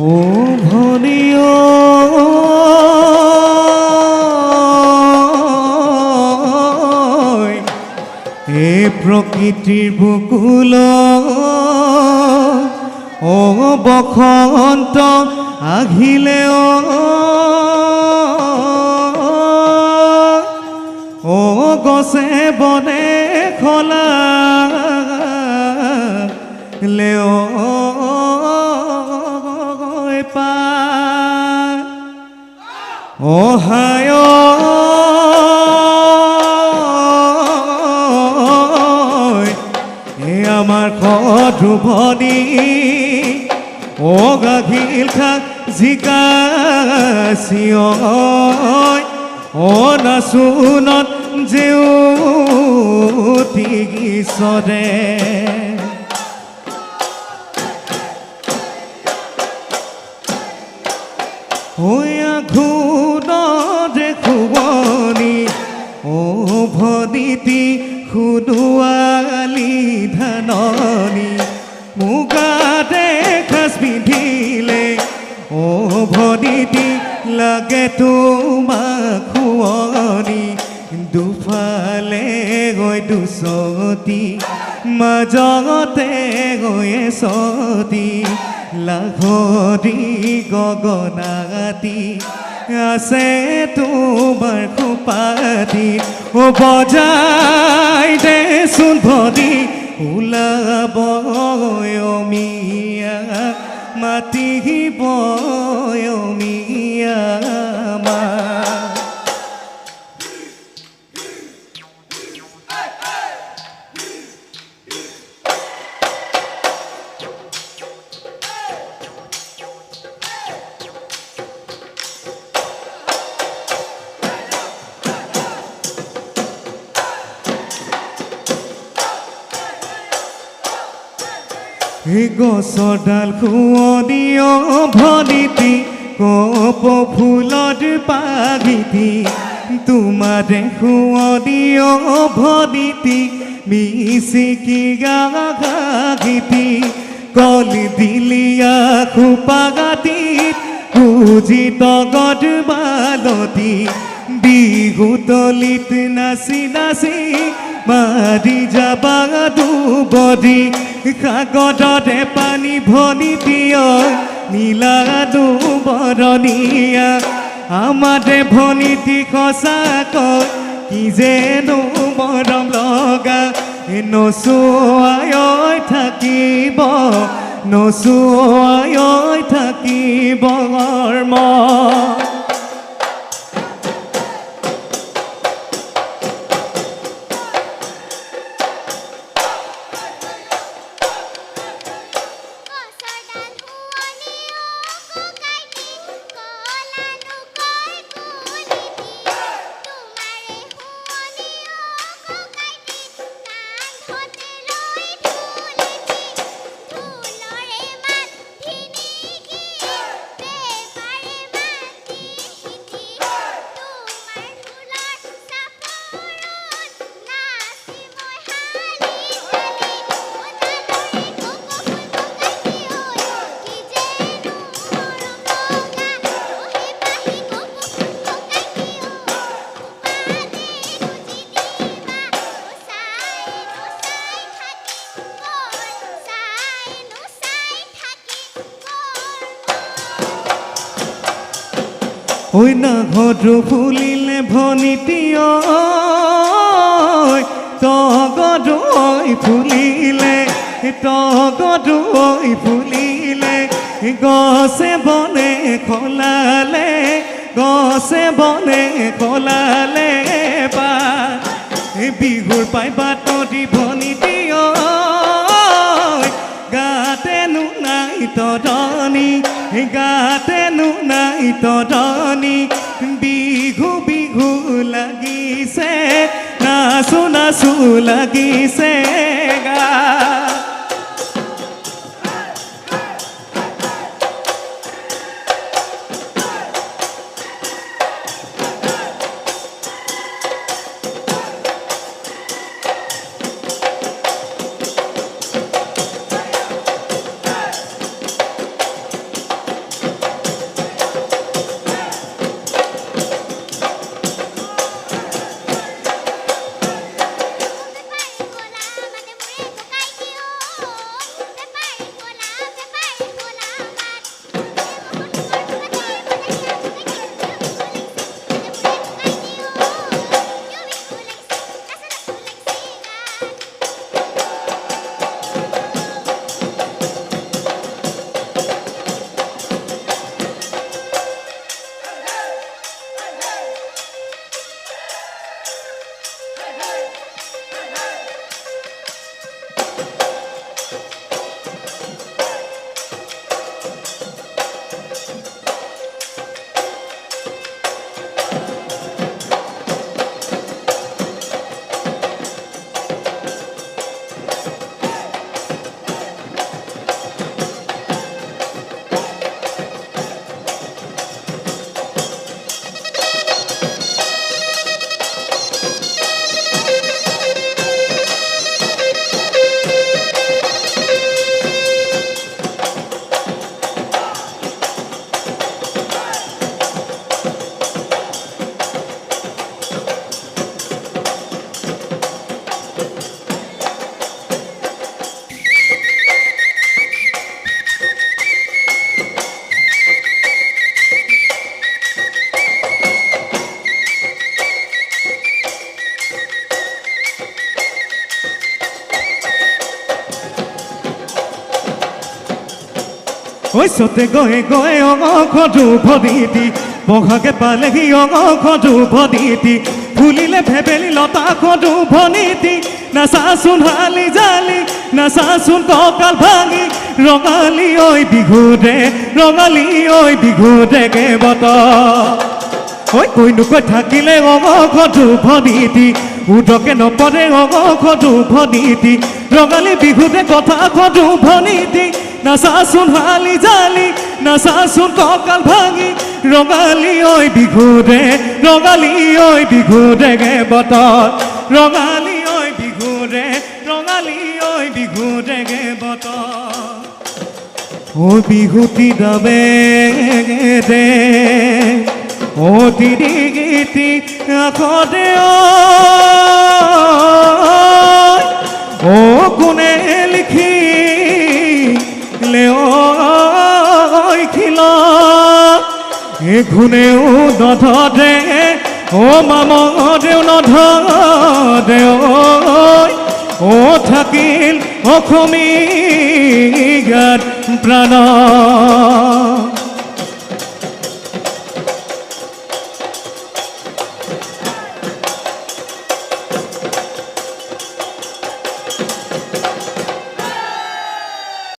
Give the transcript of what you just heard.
ও ভনিও এ প্রকৃতির বুকুল ও বসন্ত আহিলে ও গছে বনে খোলা লেও পা অহায় এ আমার খধুভনি ও গাঘিল খা জিকাচিয় ও নাচুনত জেউতি গিছৰে ঘুণৰে খুবনি ও ভনিতি সুদোৱালি ধাননি মুগাতে সাজ পিন্ধিলে ও ভনিতি লাগে তোমাক খুৱনি দুফালে গৈ দুচতি মাজতে গৈ এচতি লাখতি গগনাতি আছে তোমাৰ খোপাতি ও বজাই দেচোন ভনি ওলাব অমিয়া মাতিব অমিয়া মা গছৰ ডাল খুৱনিও ভনিতি কপ ফুলত পাগিতি তোমাৰে খুৱনিও ভনিতি মিচিকি গাঘাগিতি কলি দিলিয়া খোপাগাতিত পুজি তগত বালতি বিহুতলিত নাচি নাচি মাৰি যাবা দুবৰি কাকততে পানী ভনিতি নীলা দুবৰণীয়া আমাৰে ভনিতি সঁচাকৈ কি যেনো মৰম লগা নচুৱাই থাকিব নচুৱাই থাকিব মন ওই না ঘটো ফুলিলে ভনিতি তগদৈ ফুলিলে তগদৈ ফুলিলে গছে বনে খোলালে গছে বনে খোলালে বা বিহুৰ পাই বাতৰি ভনিতি গাতেনো নাই তদনি গাতেনো নাই তদনি বিহু বিহু লাগিছে নাচো নাচো লাগিছে গা ঐ সতে গয়ে গয়ে অংশটো ভদিতি বহাগে পালেহি অংশটো ভদিতি ফুলিলে ভেবেলি লতাখটো ভনিতি নাচাচোন হালি জালি নাচাচোন কঁকাল ভাঙি ৰঙালী ঐ বিহুতে ৰঙালী ঐ বিহুতে কেইবতৰ ঐ কৈনোকৈ থাকিলে অংশটো ভনিতি উদকে নপৰে অংশটো ভনিতি ৰঙালী বিহুতে কথাখটো ভনিতি নাচাচোন হালি জালি নাচাচোন কঁকাল ভাঙি ৰঙালী ঐ বিহুতে কেইবতৰ ৰঙালী ঐ বিহুতে কেইবতৰ ও বিহুতি দাবে দে ও তিৰি গীতি আখতে ও কোনে লিখি খিল এ ঘুনেও নধৰে ও মামদেও নধৰে ও থাকিল অসমীয়াত প্ৰাণ